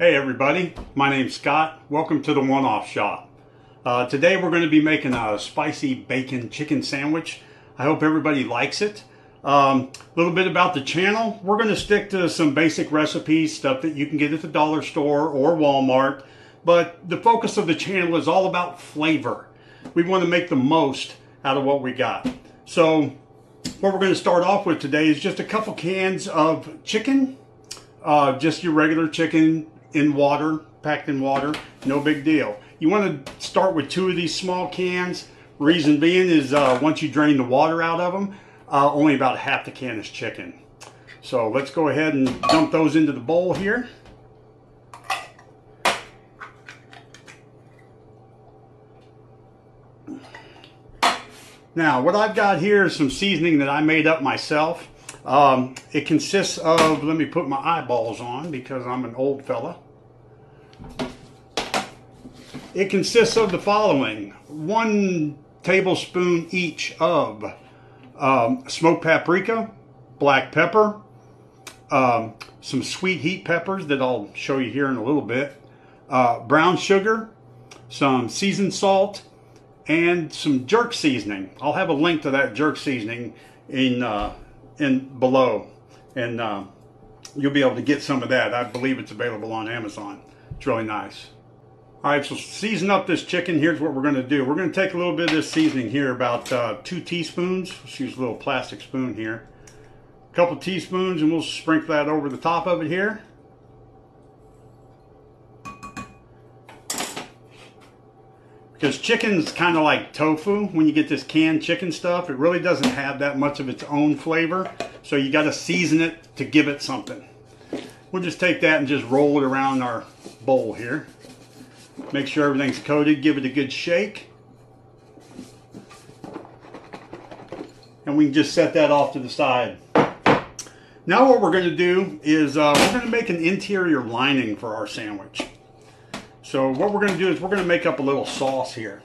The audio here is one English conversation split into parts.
Hey everybody, my name's Scott. Welcome to the One-Off Shop. Today we're going to be making a spicy bacon chicken sandwich. I hope everybody likes it. A little bit about the channel. We're going to stick to some basic recipes, stuff that you can get at the dollar store or Walmart. But the focus of the channel is all about flavor. We want to make the most out of what we got. So what we're going to start off with today is just a couple cans of chicken. Just your regular chicken in water, packed in water, no big deal. You want to start with 2 of these small cans. Reason being is once you drain the water out of them, only about half the can is chicken. So let's go ahead and dump those into the bowl here. Now what I've got here is some seasoning that I made up myself. It consists of, let me put my eyeballs on because I'm an old fella. It consists of the following: 1 tablespoon each of smoked paprika, black pepper, some sweet heat peppers that I'll show you here in a little bit, brown sugar, some seasoned salt, and some jerk seasoning. I'll have a link to that jerk seasoning in below, and you'll be able to get some of that. I believe it's available on Amazon. It's really nice. All right, so season up this chicken. Here's what we're going to do. We're going to take a little bit of this seasoning here, about 2 teaspoons. Let's use a little plastic spoon here. A couple teaspoons, and we'll sprinkle that over the top of it here. Because chicken's kind of like tofu. When you get this canned chicken stuff, it really doesn't have that much of its own flavor. So you got to season it to give it something. We'll just take that and just roll it around our bowl here. Make sure everything's coated. Give it a good shake. And we can just set that off to the side. Now what we're going to do is we're going to make an interior lining for our sandwich. So what we're going to do is we're going to make up a little sauce here.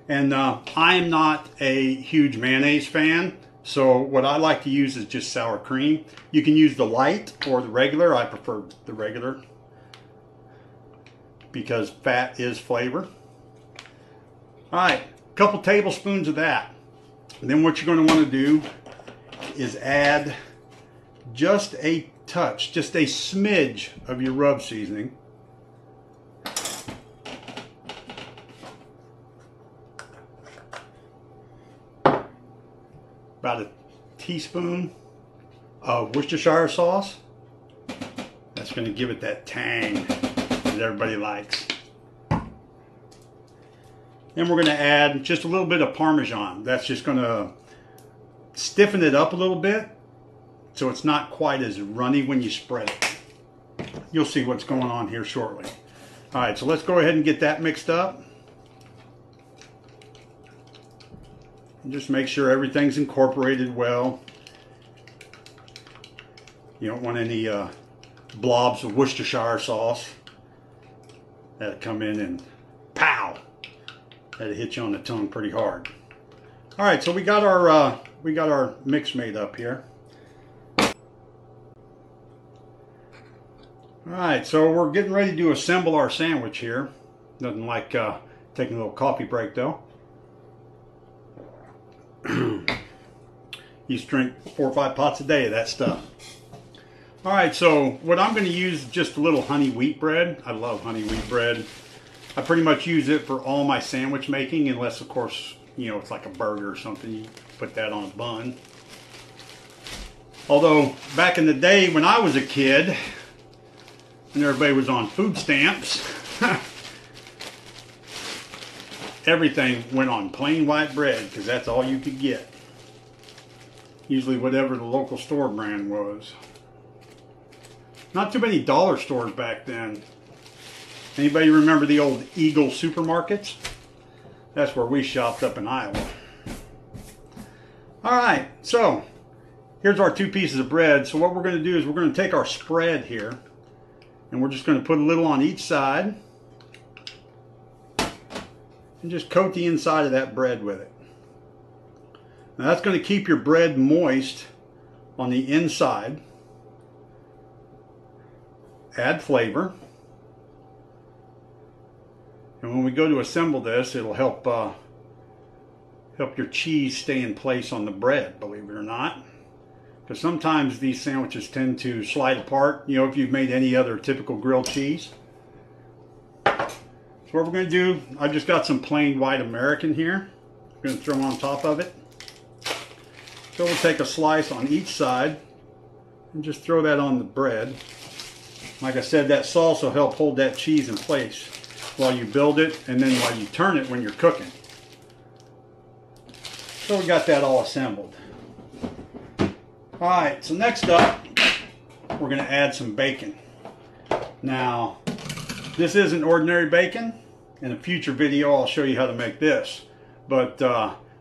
And I'm not a huge mayonnaise fan, so what I like to use is just sour cream. You can use the light or the regular. I prefer the regular because fat is flavor. All right, a couple tablespoons of that. And then what you're going to want to do is add just a touch, just a smidge of your rub seasoning. About a teaspoon of Worcestershire sauce. That's going to give it that tang that everybody likes. Then we're going to add just a little bit of Parmesan. That's just going to stiffen it up a little bit so it's not quite as runny when you spread it. You'll see what's going on here shortly. All right, so let's go ahead and get that mixed up. And just make sure everything's incorporated well. You don't want any blobs of Worcestershire sauce that'll come in and pow, that'll hit you on the tongue pretty hard. All right, so we got our mix made up here. All right, so we're getting ready to assemble our sandwich here. Nothing like taking a little coffee break though. You used to drink 4 or 5 pots a day of that stuff. All right, so what I'm going to use is just a little honey wheat bread. I love honey wheat bread. I pretty much use it for all my sandwich making, unless of course, you know, it's like a burger or something. You put that on a bun. Although back in the day when I was a kid, and everybody was on food stamps, everything went on plain white bread because that's all you could get. Usually whatever the local store brand was. Not too many dollar stores back then. Anybody remember the old Eagle supermarkets? That's where we shopped up in Iowa. All right, so here's our 2 pieces of bread. So what we're going to do is we're going to take our spread here and we're just going to put a little on each side and just coat the inside of that bread with it. Now that's going to keep your bread moist on the inside. Add flavor. And when we go to assemble this, it'll help help your cheese stay in place on the bread, believe it or not. Because sometimes these sandwiches tend to slide apart, you know, if you've made any other typical grilled cheese. So what we're going to do, I've just got some plain white American here. I'm going to throw them on top of it. So we'll take a slice on each side and just throw that on the bread. Like I said, that sauce will help hold that cheese in place while you build it and then while you turn it when you're cooking. So we got that all assembled. Alright, so next up, we're going to add some bacon. Now, this isn't ordinary bacon. In a future video, I'll show you how to make this. But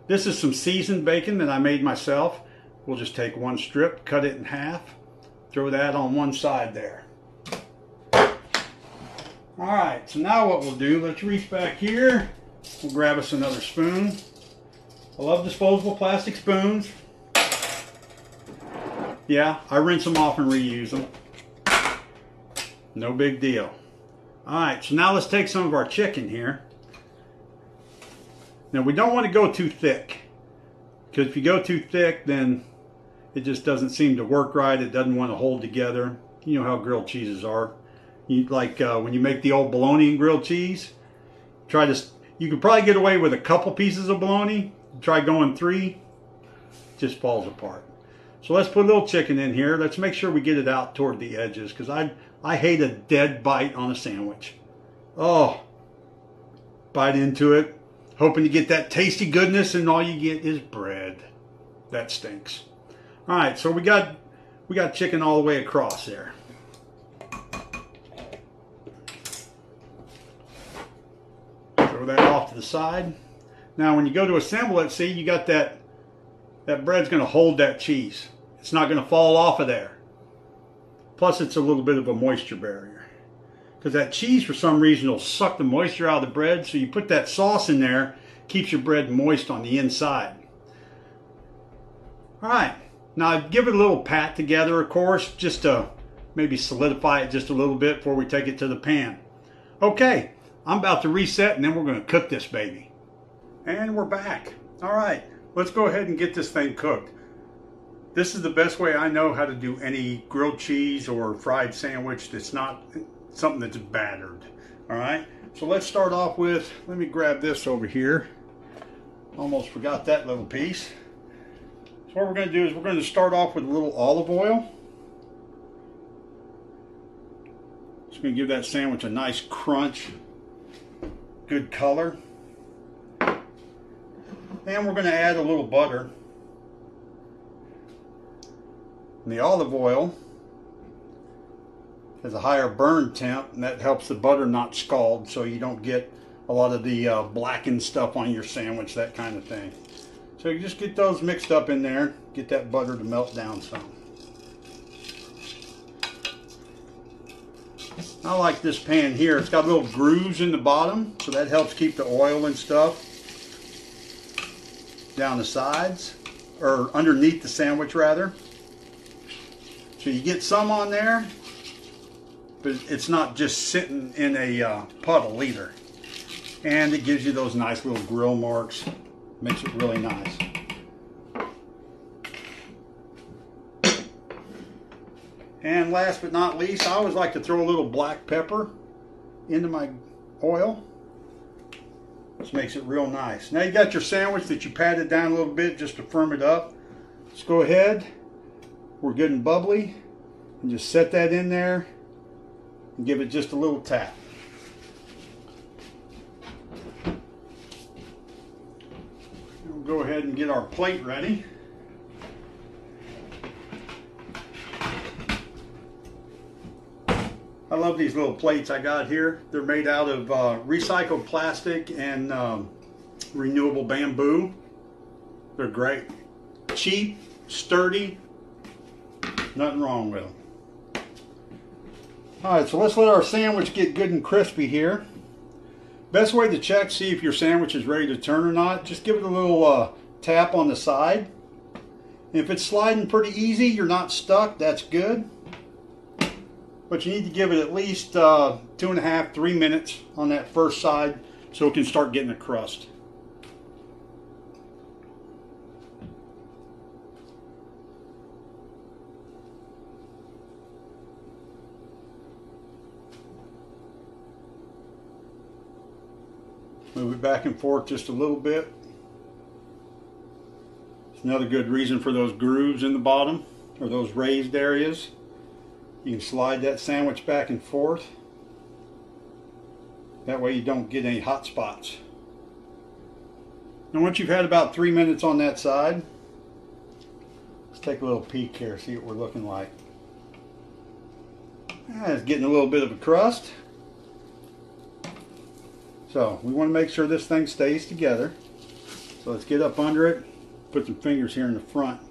this is some seasoned bacon that I made myself. We'll just take one strip, cut it in half, throw that on one side there. Alright, so now what we'll do, let's reach back here. We'll grab us another spoon. I love disposable plastic spoons. Yeah, I rinse them off and reuse them. No big deal. Alright, so now let's take some of our chicken here. Now we don't want to go too thick, because if you go too thick, then it just doesn't seem to work right. It doesn't want to hold together. You know how grilled cheeses are. When you make the old bologna and grilled cheese, you could probably get away with a couple pieces of bologna. Try going 3, it just falls apart. So let's put a little chicken in here. Let's make sure we get it out toward the edges, because I hate a dead bite on a sandwich. Oh, bite into it, hoping to get that tasty goodness, and all you get is bread. That stinks. All right, so we got chicken all the way across there. Throw that off to the side. Now when you go to assemble it, see, you got that bread's going to hold that cheese. It's not going to fall off of there. Plus it's a little bit of a moisture barrier. Because that cheese for some reason will suck the moisture out of the bread, so you put that sauce in there, keeps your bread moist on the inside. Alright, now give it a little pat together, of course, just to maybe solidify it just a little bit before we take it to the pan. Okay, I'm about to reset and then we're going to cook this baby. And we're back. Alright, let's go ahead and get this thing cooked. This is the best way I know how to do any grilled cheese or fried sandwich that's not something that's battered. Alright, so let's start off with, let me grab this over here. Almost forgot that little piece. So what we're going to do is we're going to start off with a little olive oil. Just going to give that sandwich a nice crunch, good color. And we're going to add a little butter. And the olive oil has a higher burn temp, and that helps the butter not scald, so you don't get a lot of the blackened stuff on your sandwich, that kind of thing. So you just get those mixed up in there, get that butter to melt down some. I like this pan here. It's got little grooves in the bottom, so that helps keep the oil and stuff down the sides, or underneath the sandwich rather. So you get some on there, but it's not just sitting in a puddle either. And it gives you those nice little grill marks. Makes it really nice. And last but not least, I always like to throw a little black pepper into my oil. Which makes it real nice. Now you got your sandwich that you patted down a little bit just to firm it up. Let's go ahead. We're good and bubbly. And just set that in there and give it just a little tap. We'll go ahead and get our plate ready. I love these little plates I got here. They're made out of recycled plastic and renewable bamboo. They're great. Cheap, sturdy, nothing wrong with them. Alright, so let's let our sandwich get good and crispy here. Best way to check, see if your sandwich is ready to turn or not, just give it a little tap on the side. If it's sliding pretty easy, you're not stuck, that's good. But you need to give it at least 2.5 to 3 minutes on that first side so it can start getting a crust. Move it back and forth just a little bit. It's another good reason for those grooves in the bottom, or those raised areas. You can slide that sandwich back and forth. That way you don't get any hot spots. Now once you've had about 3 minutes on that side, let's take a little peek here, see what we're looking like. It's getting a little bit of a crust. So we want to make sure this thing stays together. So let's get up under it, put some fingers here in the front,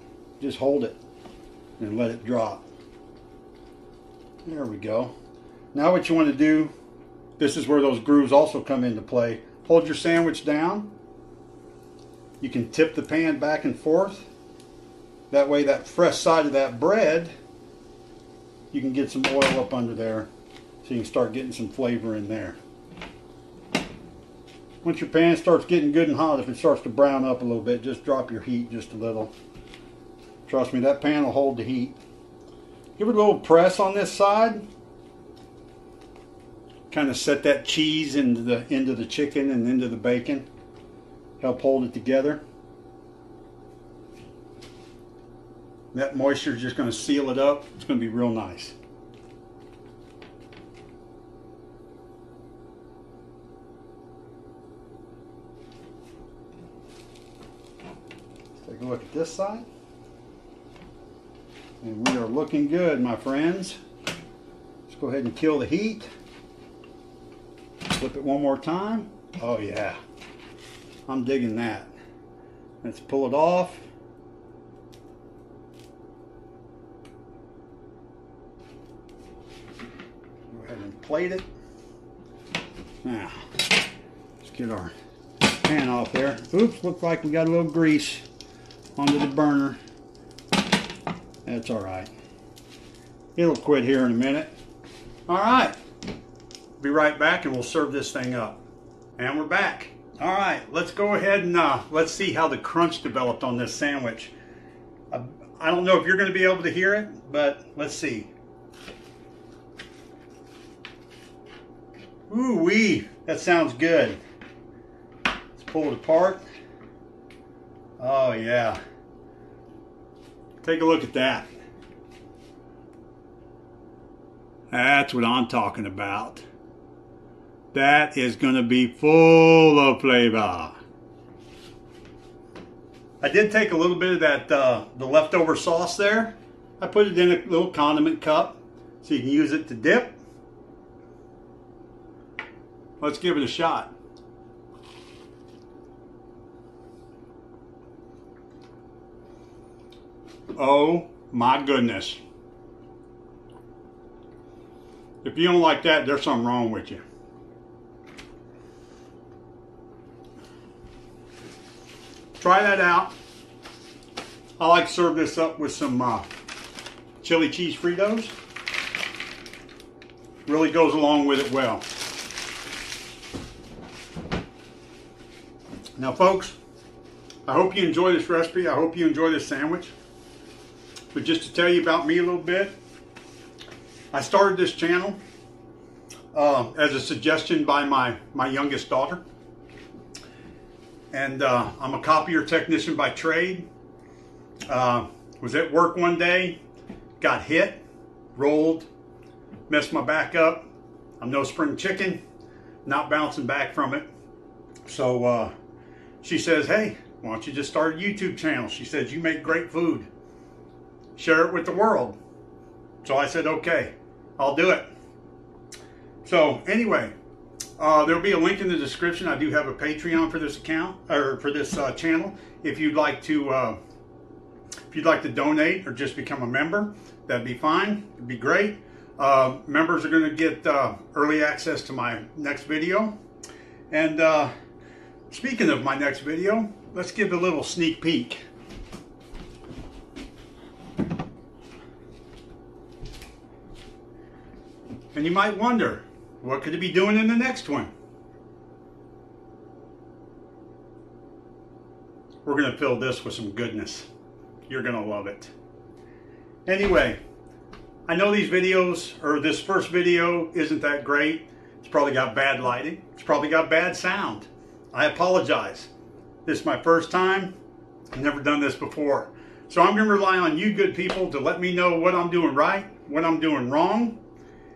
just hold it and let it drop. There we go. Now what you want to do, this is where those grooves also come into play. Hold your sandwich down. You can tip the pan back and forth. That way that fresh side of that bread, you can get some oil up under there so you can start getting some flavor in there. Once your pan starts getting good and hot, if it starts to brown up a little bit, just drop your heat just a little. Trust me, that pan will hold the heat. Give it a little press on this side. Kind of set that cheese into the chicken and into the bacon. Help hold it together. That moisture is just going to seal it up. It's going to be real nice. Let's take a look at this side. And we are looking good, my friends. Let's go ahead and kill the heat. Flip it one more time. Oh yeah, I'm digging that. Let's pull it off. Go ahead and plate it. Now, let's get our pan off there. Oops, looks like we got a little grease onto the burner. That's all right. It'll quit here in a minute. All right. Be right back and we'll serve this thing up. And we're back. All right, let's go ahead and let's see how the crunch developed on this sandwich. I don't know if you're going to be able to hear it, but let's see. Ooh wee, that sounds good. Let's pull it apart. Oh yeah. Take a look at that. That's what I'm talking about. That is going to be full of flavor. I did take a little bit of that, the leftover sauce there. I put it in a little condiment cup so you can use it to dip. Let's give it a shot. Oh my goodness. If you don't like that, there's something wrong with you. Try that out. I like to serve this up with some chili cheese Fritos. Really goes along with it well. Now folks, I hope you enjoy this recipe. I hope you enjoy this sandwich. But just to tell you about me a little bit, I started this channel as a suggestion by my youngest daughter. And I'm a copier technician by trade. Was at work one day, got hit, rolled, messed my back up. I'm no spring chicken, not bouncing back from it. So she says, hey, why don't you just start a YouTube channel? She says, you make great food. Share it with the world. So I said, okay, I'll do it. So anyway, there'll be a link in the description. I do have a Patreon for this account, or for this channel. If you'd like to donate or just become a member, that'd be fine. It'd be great. Members are going to get early access to my next video. And speaking of my next video, let's give a little sneak peek. And you might wonder, what could it be doing in the next one? we're going to fill this with some goodness. You're going to love it. Anyway, I know these videos, or this first video isn't that great. It's probably got bad lighting. It's probably got bad sound. I apologize. This is my first time. I've never done this before. So I'm going to rely on you good people to let me know what I'm doing right, what I'm doing wrong.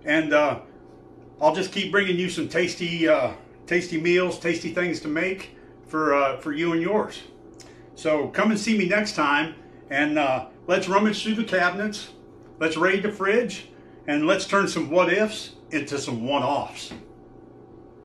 And I'll just keep bringing you some tasty meals, tasty things to make for you and yours. So come and see me next time, and let's rummage through the cabinets, let's raid the fridge, and let's turn some what ifs into some one-offs.